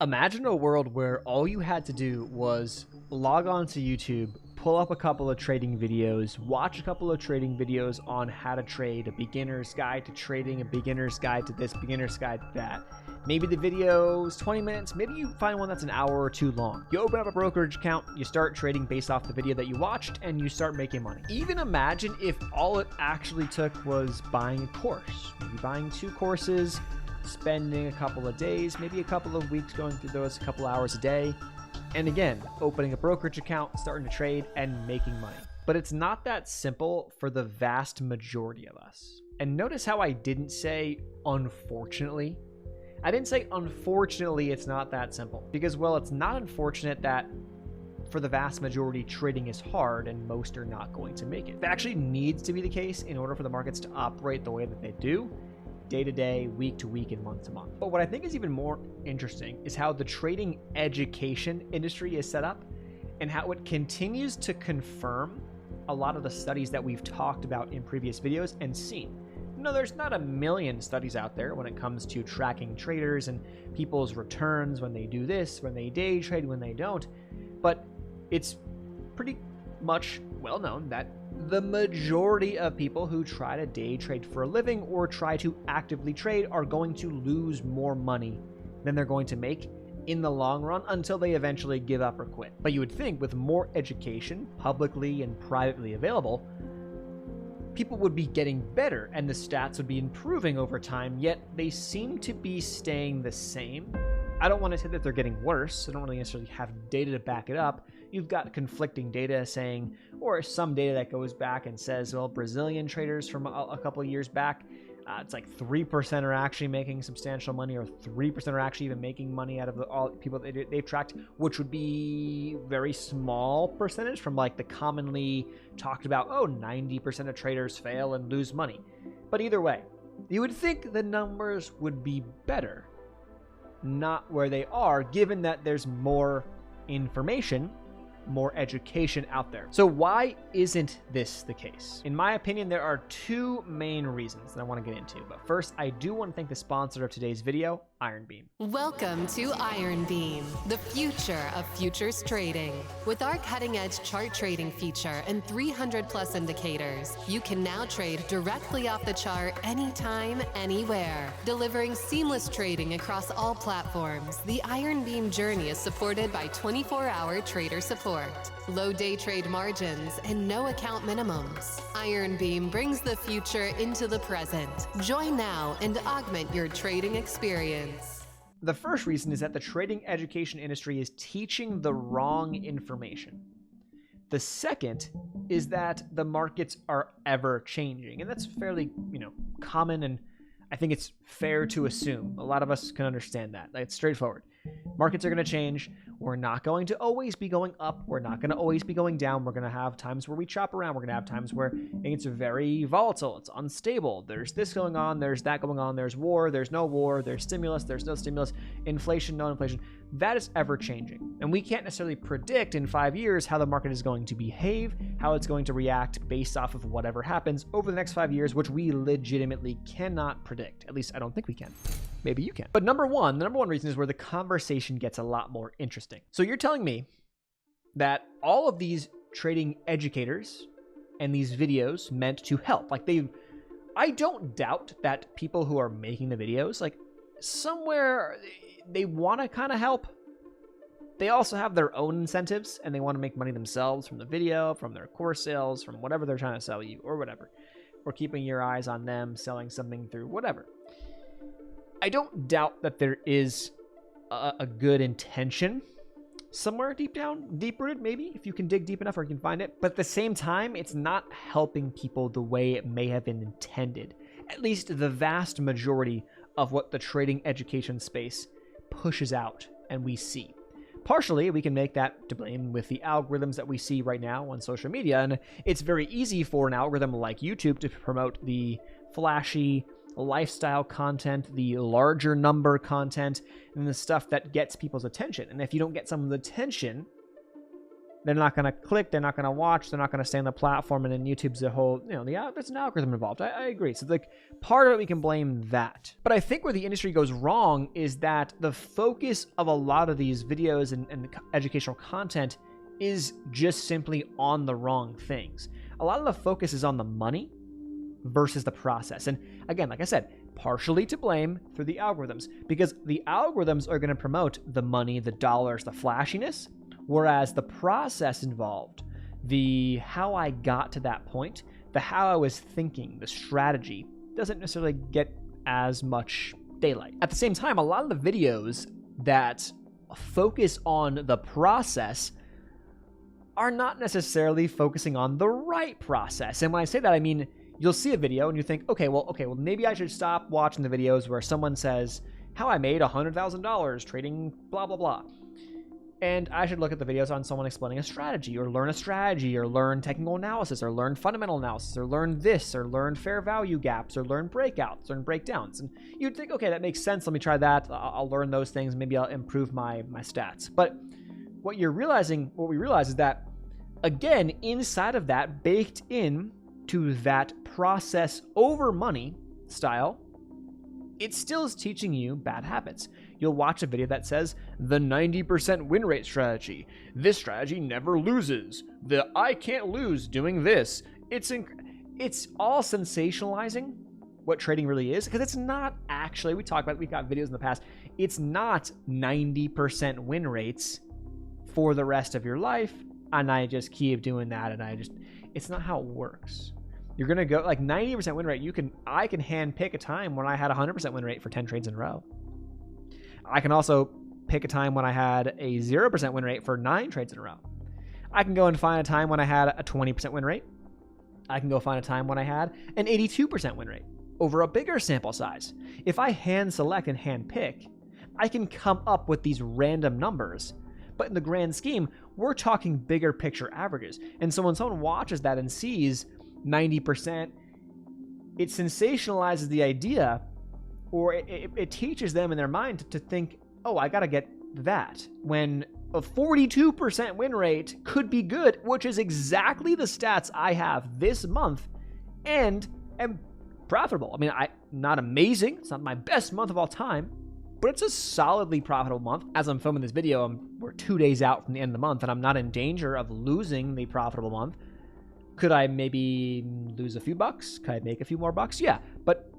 Imagine a world where all you had to do was log on to YouTube, pull up a couple of trading videos, watch a couple of trading videos on how to trade, a beginner's guide to trading, a beginner's guide to this, beginner's guide to that. Maybe the video's 20 minutes, maybe you find one that's an hour or two long. You open up a brokerage account, you start trading based off the video that you watched, and you start making money. Even imagine if all it actually took was buying a course, maybe buying 2 courses, spending a couple of days, maybe a couple of weeks going through those, a couple hours a day, and again, opening a brokerage account, starting to trade, and making money. But it's not that simple for the vast majority of us. And notice how I didn't say unfortunately. I didn't say unfortunately it's not that simple. Because, well, it's not unfortunate that for the vast majority, trading is hard and most are not going to make it. That actually needs to be the case in order for the markets to operate the way that they do, day to day, week to week, and month to month. But what I think is even more interesting is how the trading education industry is set up and how it continues to confirm a lot of the studies that we've talked about in previous videos and seen. No, there's not a million studies out there when it comes to tracking traders and people's returns when they do this, when they day trade, when they don't. But it's pretty much well known that the majority of people who try to day trade for a living or try to actively trade are going to lose more money than they're going to make in the long run until they eventually give up or quit. But you would think with more education, publicly and privately available, people would be getting better and the stats would be improving over time, yet they seem to be staying the same. I don't want to say that they're getting worse. I don't really necessarily have data to back it up. You've got conflicting data saying, or some data that goes back and says, well, Brazilian traders from a couple of years back, it's like 3% are actually making substantial money, or 3% are actually even making money out of all people that they've tracked, which would be very small percentage from like the commonly talked about, 90% of traders fail and lose money. But either way, you would think the numbers would be better, not where they are, given that there's more information, more education out there. So why isn't this the case? In my opinion, there are 2 main reasons that I want to get into. But first, I do want to thank the sponsor of today's video, Ironbeam. Welcome to Ironbeam, the future of futures trading. With our cutting-edge chart trading feature and 300+ indicators, you can now trade directly off the chart anytime, anywhere. Delivering seamless trading across all platforms, the Ironbeam journey is supported by 24-hour trader support, low day trade margins, and no account minimums. Ironbeam brings the future into the present. Join now and augment your trading experience. The first reason is that the trading education industry is teaching the wrong information. The second is that the markets are ever changing, and that's fairly, common, and I think it's fair to assume. A lot of us can understand that. It's straightforward. Markets are going to change. We're not going to always be going up. We're not going to always be going down. We're going to have times where we chop around. We're going to have times where it's very volatile. It's unstable. There's this going on. There's that going on. There's war. There's no war. There's stimulus. There's no stimulus. Inflation, no inflation. That is ever changing. And we can't necessarily predict in 5 years how the market is going to behave, how it's going to react based off of whatever happens over the next 5 years, which we legitimately cannot predict. At least I don't think we can. Maybe you can. But the number one reason is where the conversation gets a lot more interesting. So you're telling me that all of these trading educators and these videos meant to help. I don't doubt that people who are making the videos, somewhere they want to kind of help. They also have their own incentives and they want to make money themselves from the video, from their course sales, from whatever they're trying to sell you or whatever. Or keeping your eyes on them, selling something through whatever. I don't doubt that there is a good intention somewhere deep down, deep-rooted maybe, if you can dig deep enough or you can find it. But at the same time, it's not helping people the way it may have been intended. At least the vast majority of what the trading education space pushes out and we see. Partially, we can make that to blame with the algorithms that we see right now on social media. And it's very easy for an algorithm like YouTube to promote the flashy lifestyle content, the larger number content, and the stuff that gets people's attention. And if you don't get someone's attention, they're not going to click, they're not going to watch, they're not going to stay on the platform. And then YouTube's a whole, there's an algorithm involved. I agree. So like part of it, we can blame that. But I think where the industry goes wrong is that the focus of a lot of these videos and educational content is just simply on the wrong things. A lot of the focus is on the money versus the process. And again, like I said, partially to blame through the algorithms, because the algorithms are going to promote the money, the dollars, the flashiness, whereas the process involved, the how I got to that point, the how I was thinking, the strategy, doesn't necessarily get as much daylight. At the same time, a lot of the videos that focus on the process are not necessarily focusing on the right process. And when I say that, I mean, you'll see a video and you think, okay, well, maybe I should stop watching the videos where someone says how I made $100,000 trading blah, blah, blah. And I should look at the videos on someone explaining a strategy or learn a strategy or learn technical analysis or learn fundamental analysis or learn this or learn fair value gaps or learn breakouts, learn breakdowns. And you'd think, okay, that makes sense. Let me try that. I'll learn those things. Maybe I'll improve my stats. But what we realize is that, again, inside of that, baked in to that process over money style, it still is teaching you bad habits. You'll watch a video that says the 90% win rate strategy. This strategy never loses. I can't lose doing this. It's all sensationalizing what trading really is, because it's not actually, we've got videos in the past, it's not 90% win rates for the rest of your life, and I just keep doing that, and it's not how it works. You're going to go like 90% win rate. I can hand pick a time when I had a 100% win rate for 10 trades in a row. I can also pick a time when I had a 0% win rate for 9 trades in a row. I can go and find a time when I had a 20% win rate. I can go find a time when I had an 82% win rate over a bigger sample size. If I hand select and hand pick, I can come up with these random numbers. But in the grand scheme, we're talking bigger picture averages. And so when someone watches that and sees 90%, it sensationalizes the idea, or it teaches them in their mind to think, oh, I got to get that. When a 42% win rate could be good, which is exactly the stats I have this month, and am profitable. I mean, not amazing. It's not my best month of all time, but it's a solidly profitable month. As I'm filming this video, we're 2 days out from the end of the month, and I'm not in danger of losing the profitable month. Could I maybe lose a few bucks? Could I make a few more bucks? Yeah, but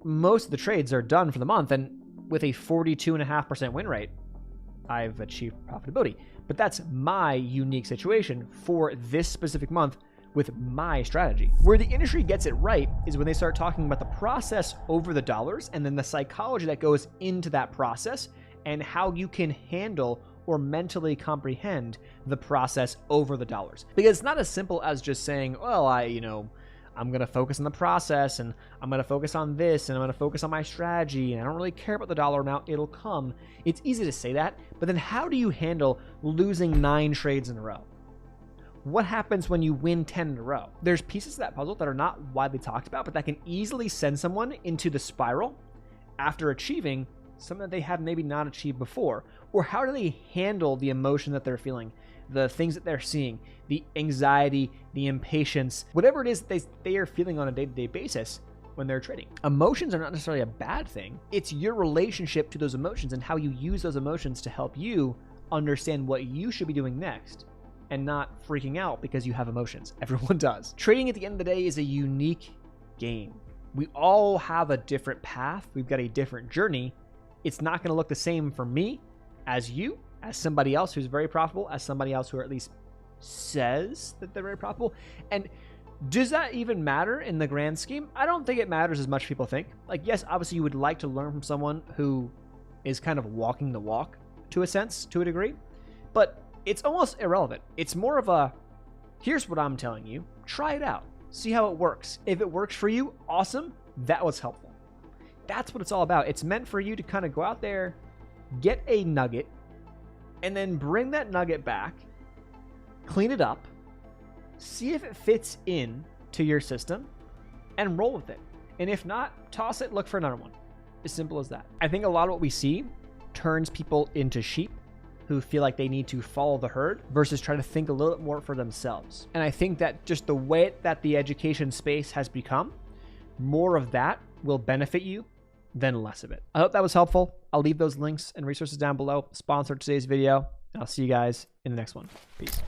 most of the trades are done for the month, and with a 42.5% win rate, I've achieved profitability. But that's my unique situation for this specific month with my strategy. Where the industry gets it right is when they start talking about the process over the dollars, and then the psychology that goes into that process and how you can handle or mentally comprehend the process over the dollars. Because it's not as simple as just saying, well, I'm going to focus on the process, and I'm going to focus on this, and I'm going to focus on my strategy, and I don't really care about the dollar amount, it'll come. It's easy to say that, but then how do you handle losing 9 trades in a row? What happens when you win 10 in a row? There's pieces of that puzzle that are not widely talked about, but that can easily send someone into the spiral after achieving something that they have maybe not achieved before. Or how do they handle the emotion that they're feeling, the things that they're seeing, the anxiety, the impatience, whatever it is that they are feeling on a day-to-day basis when they're trading. Emotions are not necessarily a bad thing. It's your relationship to those emotions and how you use those emotions to help you understand what you should be doing next, and not freaking out because you have emotions. Everyone does. Trading at the end of the day is a unique game. We all have a different path. We've got a different journey. It's not going to look the same for me as you, as somebody else who's very profitable, as somebody else who at least says that they're very profitable. And does that even matter in the grand scheme? I don't think it matters as much as people think. Like, yes, obviously you would like to learn from someone who is kind of walking the walk to a sense, to a degree, but it's almost irrelevant. It's more of a, here's what I'm telling you, try it out, see how it works. If it works for you, awesome, that was helpful. That's what it's all about. It's meant for you to kind of go out there, get a nugget, and then bring that nugget back, clean it up, see if it fits in to your system, and roll with it. And if not, toss it, look for another one. As simple as that. I think a lot of what we see turns people into sheep who feel like they need to follow the herd versus try to think a little bit more for themselves. And I think that just the way that the education space has become, more of that will benefit you than less of it. I hope that was helpful. I'll leave those links and resources down below. Sponsor today's video, and I'll see you guys in the next one. Peace.